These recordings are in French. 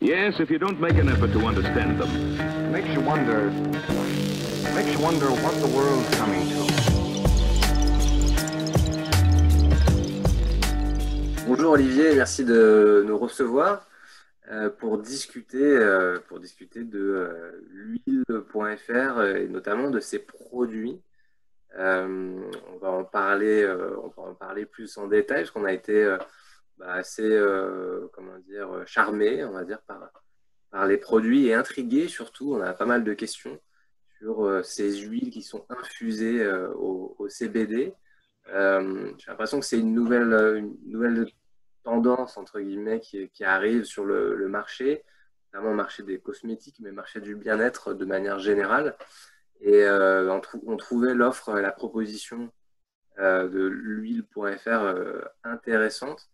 Yes, if you don't make an effort to understand them. Makes you wonder what the world's coming to. Bonjour Olivier, merci de nous recevoir pour discuter de l'huile.fr et notamment de ses produits. On va en parler, plus en détail parce qu'on a été assez charmé, on va dire, par les produits et intrigué surtout. On a pas mal de questions sur ces huiles qui sont infusées au CBD. J'ai l'impression que c'est une nouvelle tendance, entre guillemets, qui arrive sur le marché, notamment le marché des cosmétiques, mais le marché du bien-être de manière générale. Et on trouvait la proposition de l'huile.fr intéressante.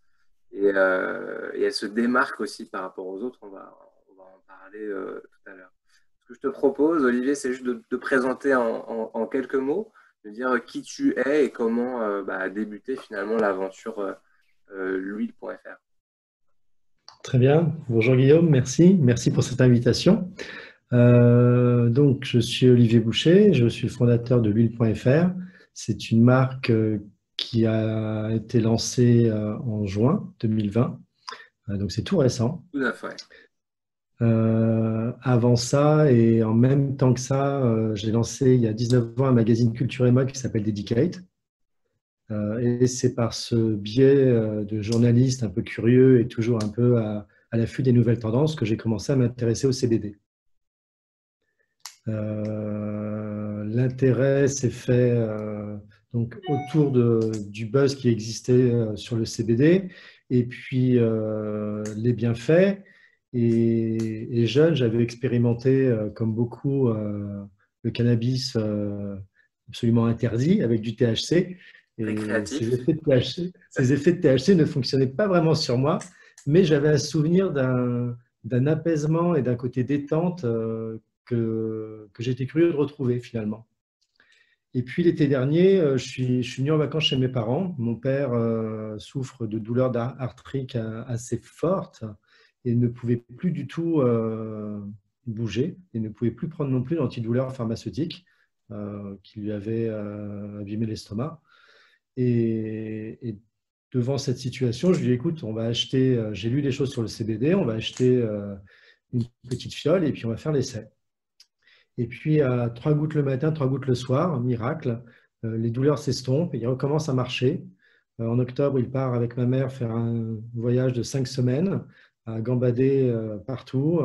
Et elle se démarque aussi par rapport aux autres. On va en parler tout à l'heure. Ce que je te propose, Olivier, c'est juste de présenter en quelques mots, de dire qui tu es et comment a débuté finalement l'aventure l'huile.fr. Très bien. Bonjour Guillaume, merci. Merci pour cette invitation. Donc, je suis Olivier Boucher, je suis le fondateur de l'huile.fr. C'est une marque qui a été lancée en juin 2020. Donc, c'est tout récent. Tout à fait. Avant ça, et en même temps que ça, j'ai lancé il y a 19 ans un magazine culture et mode qui s'appelle Dedicate. Et c'est par ce biais de journaliste un peu curieux et toujours un peu à l'affût des nouvelles tendances que j'ai commencé à m'intéresser au CBD. L'intérêt s'est fait donc autour du buzz qui existait sur le CBD et puis les bienfaits. Et jeune, j'avais expérimenté, comme beaucoup, le cannabis absolument interdit avec du THC. Et ces effets de THC ne fonctionnaient pas vraiment sur moi, mais j'avais un souvenir d'un apaisement et d'un côté détente que j'étais curieux de retrouver finalement. Et puis l'été dernier, je suis venu en vacances chez mes parents. Mon père souffre de douleurs arthritiques assez fortes et ne pouvait plus du tout bouger et ne pouvait plus prendre non plus d'antidouleurs pharmaceutiques qui lui avaient abîmé l'estomac. Et devant cette situation, je lui ai dit, écoute, on va acheter, j'ai lu des choses sur le CBD, on va acheter une petite fiole et puis on va faire l'essai. Et puis, à 3 gouttes le matin, 3 gouttes le soir, miracle, les douleurs s'estompent et il recommence à marcher. En octobre, il part avec ma mère faire un voyage de 5 semaines, à gambader partout,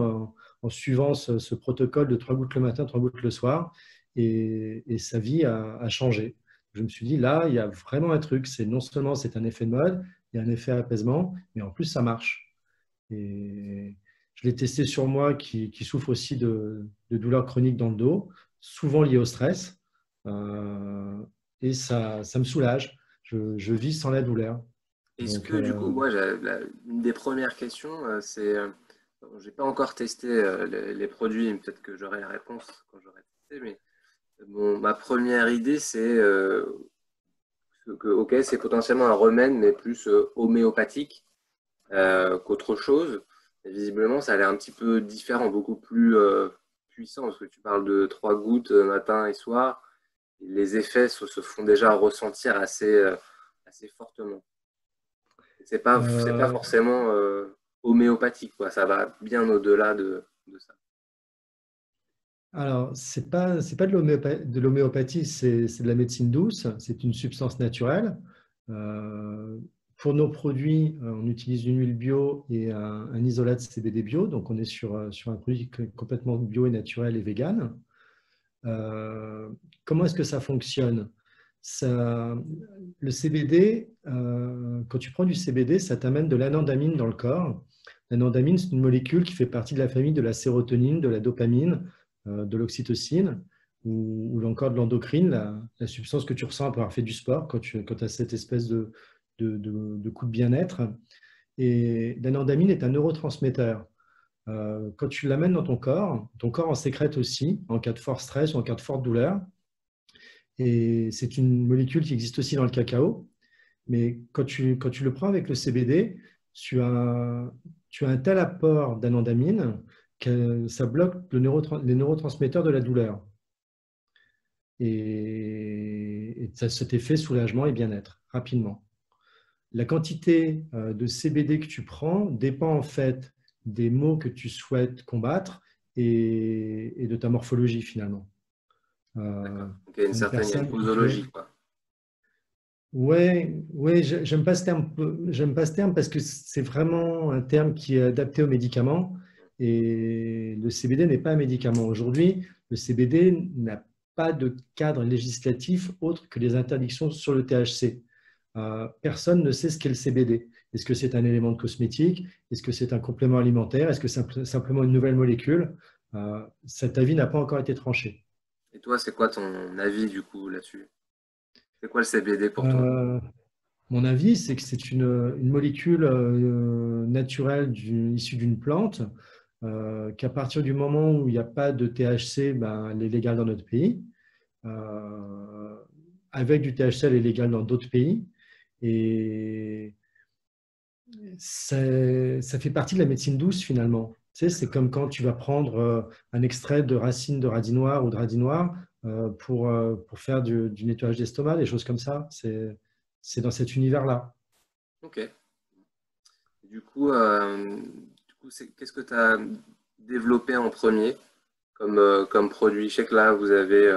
en suivant ce protocole de 3 gouttes le matin, 3 gouttes le soir. Et sa vie a changé. Je me suis dit, là, il y a vraiment un truc. Non seulement c'est un effet de mode, il y a un effet apaisement, mais en plus, ça marche. Et je l'ai testé sur moi qui souffre aussi de douleurs chroniques dans le dos, souvent liées au stress. Et ça me soulage. Je vis sans la douleur. Est-ce que du coup, moi, une des premières questions, c'est, j'ai pas encore testé les produits, peut-être que j'aurai la réponse quand j'aurai testé, mais ma première idée, c'est que ok, c'est potentiellement un remède, mais plus homéopathique qu'autre chose. Et visiblement, ça a l'air un petit peu différent, beaucoup plus puissant, parce que tu parles de 3 gouttes matin et soir. Et les effets se font déjà ressentir assez fortement. C'est pas forcément homéopathique, quoi. Ça va bien au-delà de ça. Alors, ce n'est pas de l'homéopathie, c'est de la médecine douce, c'est une substance naturelle. Pour nos produits, on utilise une huile bio et un isolat de CBD bio, donc on est sur un produit complètement bio et naturel et vegan. Comment est-ce que ça fonctionne? Le CBD, quand tu prends du CBD, ça t'amène de l'anandamine dans le corps. L'anandamine, c'est une molécule qui fait partie de la famille de la sérotonine, de la dopamine, de l'oxytocine ou encore de l'endocrine, la substance que tu ressens après avoir fait du sport, quand tu as cette espèce de coup de bien-être. Et l'anandamine est un neurotransmetteur. Quand tu l'amènes dans ton corps en sécrète aussi en cas de fort stress ou en cas de forte douleur. Et c'est une molécule qui existe aussi dans le cacao. Mais quand tu le prends avec le CBD, tu tu as un tel apport d'anandamine que ça bloque les neurotransmetteurs de la douleur. Et ça cet effet soulagement et bien-être, rapidement. La quantité de CBD que tu prends dépend en fait des maux que tu souhaites combattre et de ta morphologie finalement. Donc, il y a une certaine posologie, quoi. Ouais, j'aime pas ce terme. J'aime pas ce terme parce que c'est vraiment un terme qui est adapté aux médicaments et le CBD n'est pas un médicament. Aujourd'hui, le CBD n'a pas de cadre législatif autre que les interdictions sur le THC. Personne ne sait ce qu'est le CBD. Est-ce que c'est un élément de cosmétique? Est-ce que c'est un complément alimentaire? Est-ce que c'est simplement une nouvelle molécule? Cet avis n'a pas encore été tranché. Et toi, c'est quoi ton avis du coup là-dessus? C'est quoi le CBD pour toi? Mon avis, c'est que c'est une molécule naturelle issue d'une plante qu'à partir du moment où il n'y a pas de THC, ben, elle est légale dans notre pays. Avec du THC, elle est légale dans d'autres pays. Et ça fait partie de la médecine douce finalement. Tu sais, c'est comme quand tu vas prendre un extrait de racine de radis noir ou de radis noir pour faire du nettoyage d'estomac, des choses comme ça. C'est dans cet univers-là. Ok. Du coup, qu'est-ce que tu as développé en premier comme produit? Je sais que là, vous avez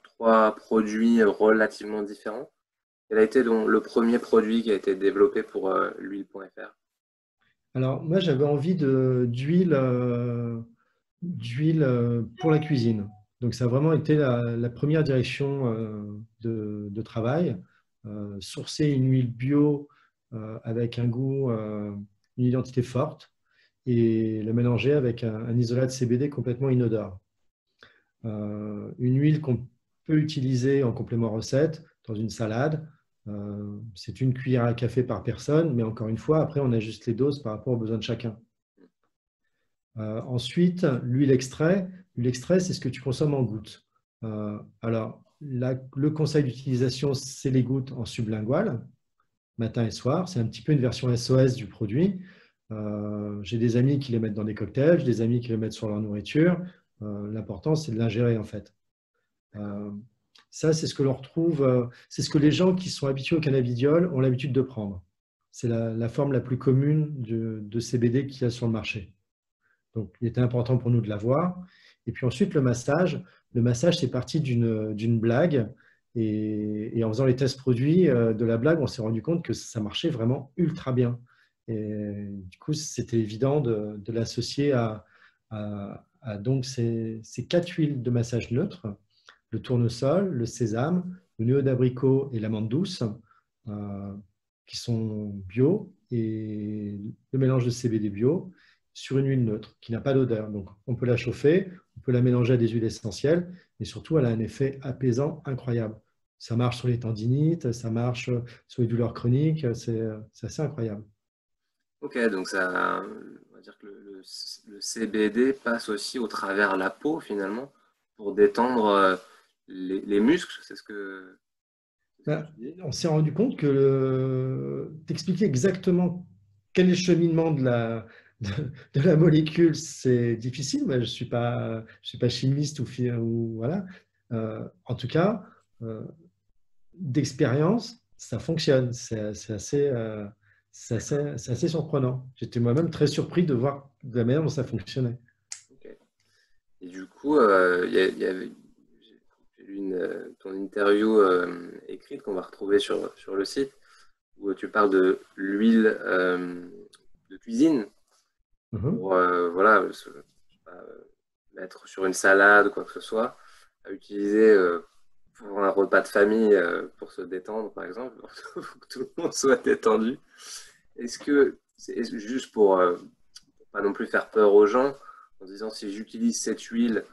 3 produits relativement différents. Quel a été donc le premier produit qui a été développé pour l'huile.fr? Alors, moi, j'avais envie d'huile pour la cuisine. Donc, ça a vraiment été la première direction de travail. Sourcer une huile bio avec un goût, une identité forte et le mélanger avec un isolat de CBD complètement inodore. Une huile qu'on peut utiliser en complément recette dans une salade. C'est une cuillère à café par personne, mais encore une fois, après, on ajuste les doses par rapport aux besoins de chacun. Ensuite, l'huile extrait. L'huile extrait, c'est ce que tu consommes en gouttes. Alors, le conseil d'utilisation, c'est les gouttes en sublingual, matin et soir. C'est un petit peu une version SOS du produit. J'ai des amis qui les mettent dans des cocktails, j'ai des amis qui les mettent sur leur nourriture. L'important, c'est de l'ingérer en fait. Ça, c'est ce que l'on retrouve, c'est ce que les gens qui sont habitués au cannabidiol ont l'habitude de prendre. C'est la forme la plus commune de CBD qu'il y a sur le marché. Donc, il était important pour nous de l'avoir. Et puis ensuite, le massage. Le massage, c'est parti d'une blague. Et en faisant les tests produits de la blague, on s'est rendu compte que ça marchait vraiment ultra bien. Et du coup, c'était évident de l'associer à donc ces 4 huiles de massage neutres, le tournesol, le sésame, le noyau d'abricot et l'amande douce, qui sont bio, et le mélange de CBD bio sur une huile neutre qui n'a pas d'odeur. Donc, on peut la chauffer, on peut la mélanger à des huiles essentielles, et surtout, elle a un effet apaisant incroyable. Ça marche sur les tendinites, ça marche sur les douleurs chroniques, c'est assez incroyable. Ok, donc ça, on va dire que le CBD passe aussi au travers la peau finalement pour détendre les muscles, c'est ce que Ben, tu dis? on s'est rendu compte que t'expliquer exactement quel est le cheminement de la molécule, c'est difficile. Ben, je suis pas chimiste ou voilà. En tout cas, d'expérience, ça fonctionne. C'est assez surprenant. J'étais moi-même très surpris de voir de la manière dont ça fonctionnait. Ok. Et du coup, j'ai lu ton interview écrite qu'on va retrouver sur le site où tu parles de l'huile de cuisine pour voilà, je sais pas, mettre sur une salade ou quoi que ce soit, à utiliser pour un repas de famille pour se détendre, par exemple, pour que tout le monde soit détendu. Est-ce que c'est juste pour pas non plus faire peur aux gens, en disant si j'utilise cette huile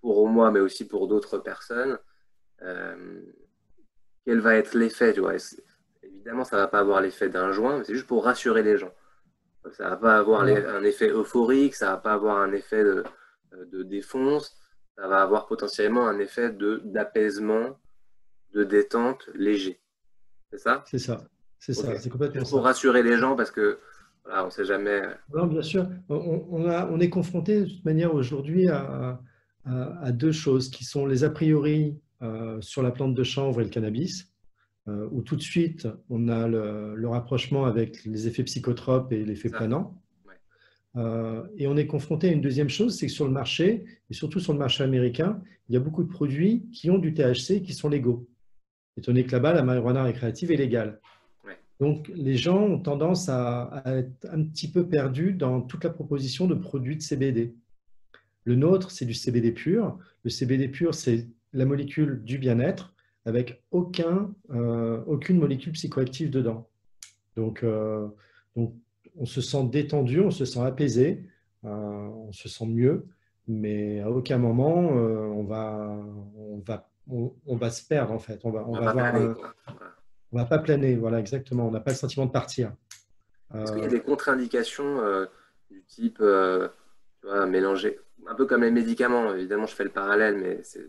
pour moi, mais aussi pour d'autres personnes, quel va être l'effet, tu vois? Évidemment, ça ne va pas avoir l'effet d'un joint, mais c'est juste pour rassurer les gens. Ça ne va pas avoir un effet euphorique, ça ne va pas avoir un effet de défonce, ça va avoir potentiellement un effet d'apaisement, de détente léger. C'est ça? C'est ça. C'est ça. Okay. C'est complètement Juste pour ça. rassurer les gens, parce que voilà, on ne sait jamais. Non, bien sûr. On est confronté de toute manière aujourd'hui à deux choses qui sont les a priori sur la plante de chanvre et le cannabis, où tout de suite on a le rapprochement avec les effets psychotropes et l'effet Ça, planant. ouais. Et on est confronté à une deuxième chose, c'est que sur le marché, et surtout sur le marché américain, il y a beaucoup de produits qui ont du THC qui sont légaux. Étant donné que là-bas, la marijuana récréative est légale. Ouais. Donc, les gens ont tendance à être un petit peu perdus dans toute la proposition de produits de CBD. Le nôtre, c'est du CBD pur. Le CBD pur, c'est la molécule du bien-être avec aucune molécule psychoactive dedans. Donc, donc, on se sent détendu, on se sent apaisé, on se sent mieux, mais à aucun moment on va se perdre en fait. On On va va pas avoir planer, quoi. Voilà. on va pas planer, voilà exactement. On n'a pas le sentiment de partir. Est-ce qu'il y a Euh, des contre-indications du type, tu vois, mélanger, un peu comme les médicaments, évidemment, je fais le parallèle, mais c'est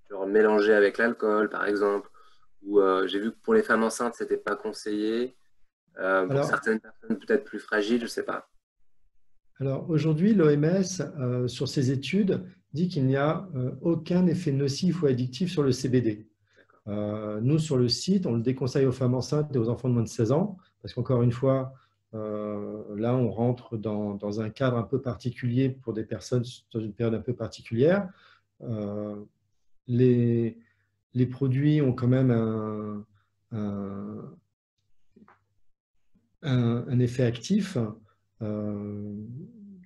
genre mélanger avec l'alcool, par exemple, ou j'ai vu que pour les femmes enceintes, c'était pas conseillé. Pour alors, certaines personnes peut-être plus fragiles, je sais pas. alors aujourd'hui, l'OMS, sur ses études, dit qu'il n'y a aucun effet nocif ou addictif sur le CBD. D'accord. Nous, sur le site, on le déconseille aux femmes enceintes et aux enfants de moins de 16 ans, parce qu'encore une fois, là, on rentre dans un cadre un peu particulier pour des personnes dans une période un peu particulière. Euh, les, les produits ont quand même un- un effet actif. Euh,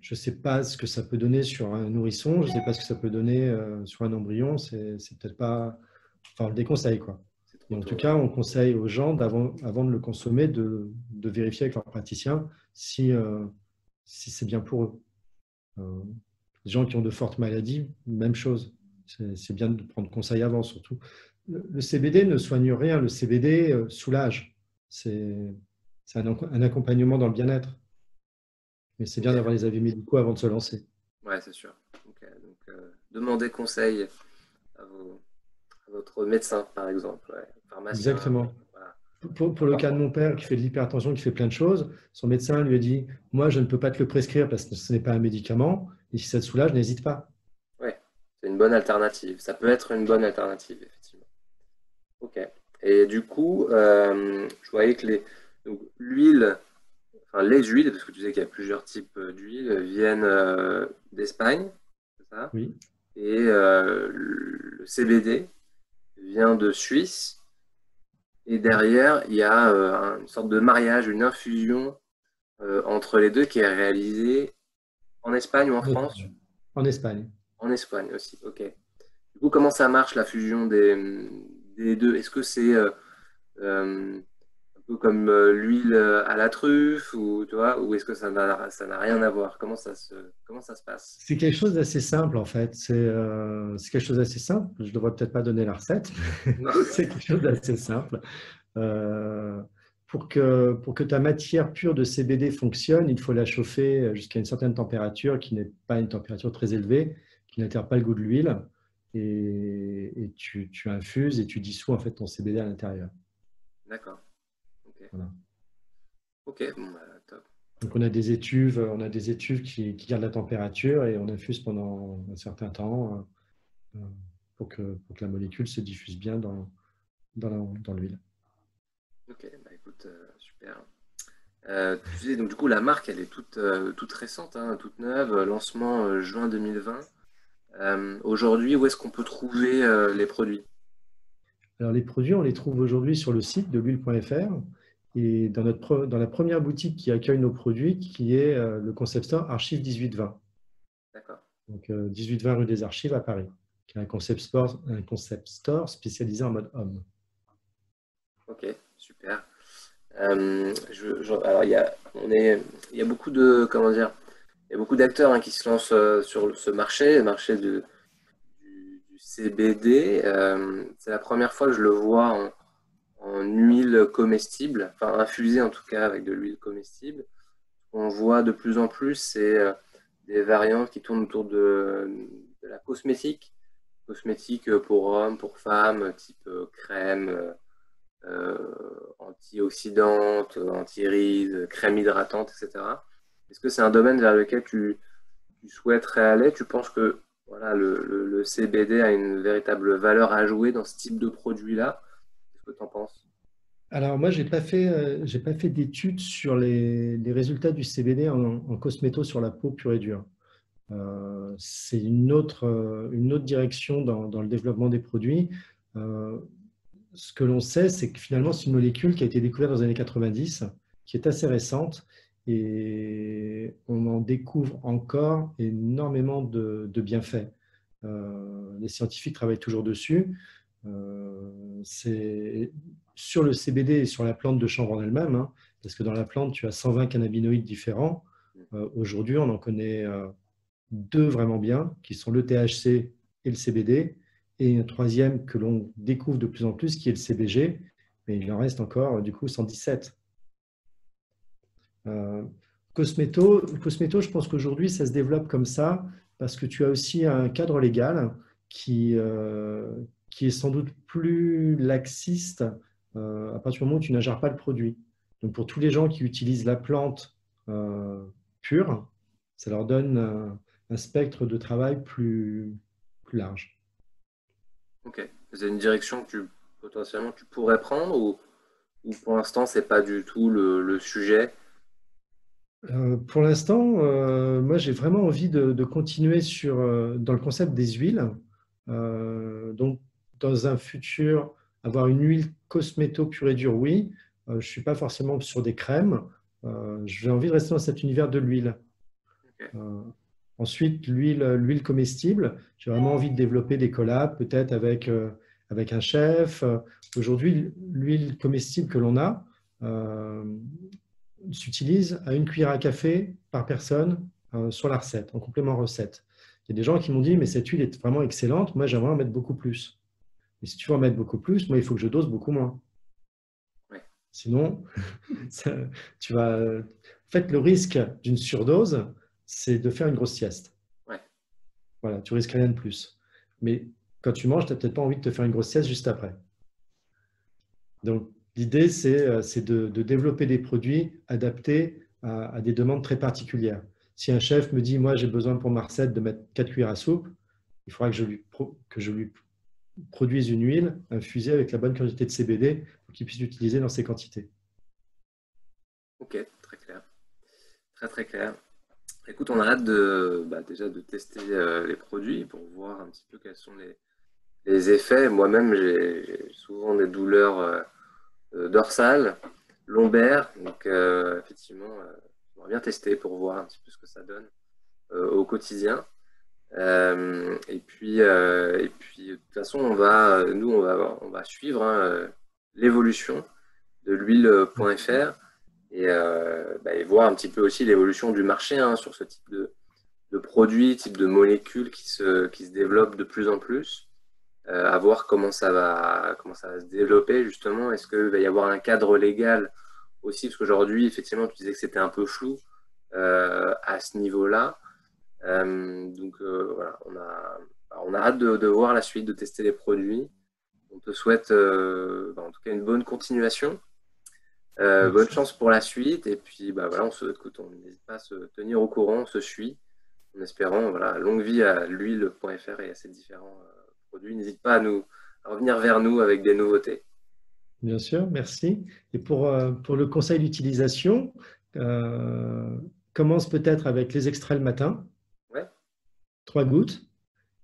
je ne sais pas ce que ça peut donner sur un nourrisson, je ne sais pas ce que ça peut donner sur un embryon. C'est peut-être pas. Enfin, on le déconseille, quoi. C'est Et trop en tout tôt. cas, on conseille aux gens, avant de le consommer, de vérifier avec leur praticien si c'est bien pour eux. Euh, les gens qui ont de fortes maladies, même chose. C'est bien de prendre conseil avant, surtout. Le CBD ne soigne rien. Le CBD soulage. C'est un accompagnement dans le bien-être. Mais c'est bien Ok, d'avoir les avis médicaux avant de se lancer. ouais, c'est sûr. Ok, donc, demandez conseil à votre médecin, par exemple, ouais, pharmacien. Exactement. Voilà. Pour le cas de mon père qui fait de l'hypertension, qui fait plein de choses, son médecin lui a dit, moi, je ne peux pas te le prescrire parce que ce n'est pas un médicament. Et si ça te soulage, n'hésite pas. Ouais, c'est une bonne alternative. Ça peut être une bonne alternative, effectivement. Ok. Et du coup, je voyais que donc, l'huile, enfin les huiles, parce que tu sais qu'il y a plusieurs types d'huiles, viennent d'Espagne, c'est ça? Oui. Et le CBD vient de Suisse. Et derrière, il y a une sorte de mariage, une infusion entre les deux qui est réalisée en Espagne ou en En France? Espagne. En Espagne. En Espagne aussi, ok. Du coup, comment ça marche la fusion des deux? Est-ce que c'est un peu comme l'huile à la truffe ou tu vois, ou est-ce que ça n'a rien à voir? Comment ça se passe? C'est quelque chose d'assez simple, en fait. C'est quelque chose d'assez simple. Je ne devrais peut-être pas donner la recette. Non. C'est quelque chose d'assez simple. Euh, pour que ta matière pure de CBD fonctionne, il faut la chauffer jusqu'à une certaine température qui n'est pas une température très élevée, qui n'altère pas le goût de l'huile. Et tu infuses et tu dissous en fait ton CBD à l'intérieur. D'accord. Ok. Voilà. Ok. Bon, bah, top. Donc on a des étuves qui gardent la température et on infuse pendant un certain temps pour que la molécule se diffuse bien dans l'huile. Ok. Bah écoute, super. Tu sais, donc du coup, la marque, elle est toute récente, hein, toute neuve, lancement juin 2020. Aujourd'hui, où est-ce qu'on peut trouver les produits? Alors, les produits, on les trouve aujourd'hui sur le site de l'huile.fr et dans la première boutique qui accueille nos produits, qui est le concept store Archive 1820. D'accord. Donc, 1820 rue des Archives à Paris, qui est un concept store spécialisé en mode homme. Ok, super. Alors, il y a beaucoup de, comment dire, il y a beaucoup d'acteurs hein, qui se lancent sur ce marché, le marché du CBD. C'est la première fois que je le vois en huile comestible, enfin infusée en tout cas avec de l'huile comestible. On voit de plus en plus, c'est des variantes qui tournent autour de la cosmétique. Cosmétique pour hommes, pour femmes, type crème, antioxydantes, anti-rides, crème hydratante, etc. Est-ce que c'est un domaine vers lequel tu souhaiterais aller? Tu penses que voilà, le CBD a une véritable valeur à jouer dans ce type de produit-là? Qu'est-ce que tu en penses? Alors moi, j'ai pas fait d'études sur les résultats du CBD en cosméto sur la peau pure et dure. C'est une autre direction dans le développement des produits. Euh, Ce que l'on sait, c'est que finalement, c'est une molécule qui a été découverte dans les années 90, qui est assez récente, et on en découvre encore énormément de bienfaits. Les scientifiques travaillent toujours dessus. C'est sur le CBD et sur la plante de chanvre en elle-même, hein, parce que dans la plante, tu as 120 cannabinoïdes différents. Aujourd'hui, on en connaît deux vraiment bien, qui sont le THC et le CBD, et un troisième que l'on découvre de plus en plus, qui est le CBG, mais il en reste encore du coup 117. Euh, Cosméto, je pense qu'aujourd'hui, ça se développe comme ça, parce que tu as aussi un cadre légal qui est sans doute plus laxiste à partir du moment où tu n'ingères pas le produit. Donc pour tous les gens qui utilisent la plante pure, ça leur donne un spectre de travail plus large. Ok. C'est une direction que potentiellement tu pourrais prendre ou pour l'instant c'est pas du tout le sujet? Pour l'instant, moi j'ai vraiment envie de continuer dans le concept des huiles. Donc, dans un futur, avoir une huile cosméto pure et dure, oui. Je ne suis pas forcément sur des crèmes. J'ai envie de rester dans cet univers de l'huile. Ok. Ensuite, l'huile comestible, j'ai vraiment envie de développer des collabs, peut-être avec un chef. Aujourd'hui, l'huile comestible que l'on a s'utilise à une cuillère à café par personne sur la recette, en complément recette. Il y a des gens qui m'ont dit, mais cette huile est vraiment excellente, moi j'aimerais en mettre beaucoup plus. Et si tu veux en mettre beaucoup plus, moi il faut que je dose beaucoup moins. Ouais. Sinon, ça- tu vas. En fait, le risque d'une surdose, c'est de faire une grosse sieste. Ouais. Voilà, tu risques rien de plus. Mais quand tu manges, tu n'as peut-être pas envie de te faire une grosse sieste juste après. Donc, l'idée, c'est de développer des produits adaptés à des demandes très particulières. Si un chef me dit, moi, j'ai besoin pour ma recette de mettre 4 cuillères à soupe, il faudra que je lui produise une huile infusée avec la bonne quantité de CBD pour qu'il puisse l'utiliser dans ces quantités. Ok, très clair. Très très clair. Écoute, on a hâte déjà de tester les produits pour voir un petit peu quels sont les effets. Moi-même, j'ai souvent des douleurs dorsales, lombaires. Donc, effectivement, j'aimerais bien tester pour voir un petit peu ce que ça donne au quotidien. Et puis, de toute façon, on va suivre hein, l'évolution de l'huile.fr et voir un petit peu aussi l'évolution du marché hein, sur ce type de produits, type de molécules qui se développent de plus en plus. À voir comment ça va se développer justement. Est-ce qu'il va y avoir un cadre légal aussi? Parce qu'aujourd'hui, effectivement, tu disais que c'était un peu flou à ce niveau-là. Voilà, on a hâte de voir la suite, de tester les produits. On te souhaite en tout cas une bonne continuation. Bonne chance pour la suite. Et puis voilà, on n'hésite pas à se tenir au courant, on se suit en espérant voilà, longue vie à l'huile.fr et à ces différents produits. N'hésite pas à revenir vers nous avec des nouveautés. Bien sûr, merci. Et pour le conseil d'utilisation, commence peut-être avec les extraits le matin, Ouais, 3 gouttes.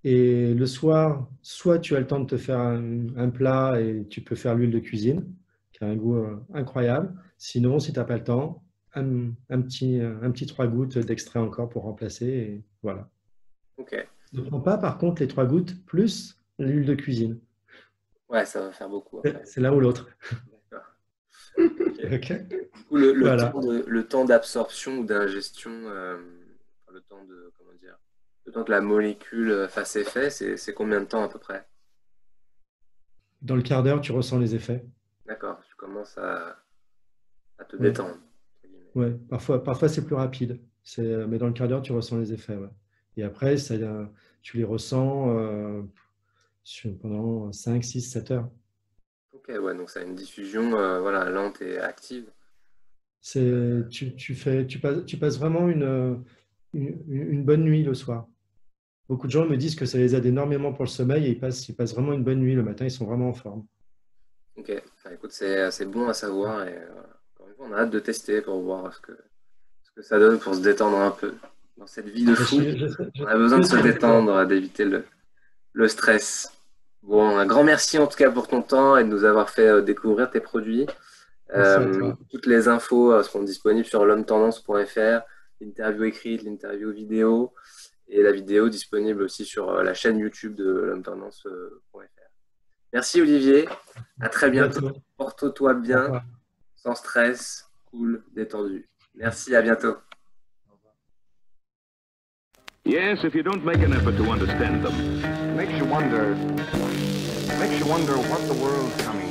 Et le soir, soit tu as le temps de te faire un plat et tu peux faire l'huile de cuisine, qui a un goût incroyable. Sinon, si tu n'as pas le temps, un petit 3 gouttes d'extrait encore pour remplacer. Et voilà. ok. Ne prends pas, par contre, les 3 gouttes plus l'huile de cuisine. Ouais, ça va faire beaucoup après. C'est l'un ou l'autre. D'accord. Ok. Ok. Du coup, Voilà. le temps d'absorption ou d'ingestion, le temps le temps que la molécule fasse effet, c'est combien de temps à peu près? Dans le quart d'heure, tu ressens les effets. D'accord, tu commences à te Ouais. détendre, entre guillemets. Ouais. Parfois c'est plus rapide. Mais dans le quart d'heure, tu ressens les effets. Ouais. Et après, tu les ressens pendant 5, 6, 7 heures. Ok. Ok, ouais, donc ça a une diffusion voilà, lente et active. Tu passes vraiment une bonne nuit le soir. Beaucoup de gens me disent que ça les aide énormément pour le sommeil et ils passent vraiment une bonne nuit le matin, ils sont vraiment en forme. Ok, bah, écoute, c'est bon à savoir et encore une fois, on a hâte de tester pour voir ce que ça donne pour se détendre un peu. Dans cette vie de fou, on a besoin de se détendre, d'éviter le stress. Bon, un grand merci en tout cas pour ton temps et de nous avoir fait découvrir tes produits. Merci à toi. Toutes les infos seront disponibles sur l'homme-tendance.fr, l'interview écrite, l'interview vidéo et la vidéo disponible aussi sur la chaîne YouTube de l'homme-tendance.fr. Merci Olivier, à très À bientôt. bientôt. Porte-toi Au bien, revoir. sans stress, cool, détendu. Merci, à bientôt. Yes, if you don't make an effort to understand them. Makes you wonder what the world's coming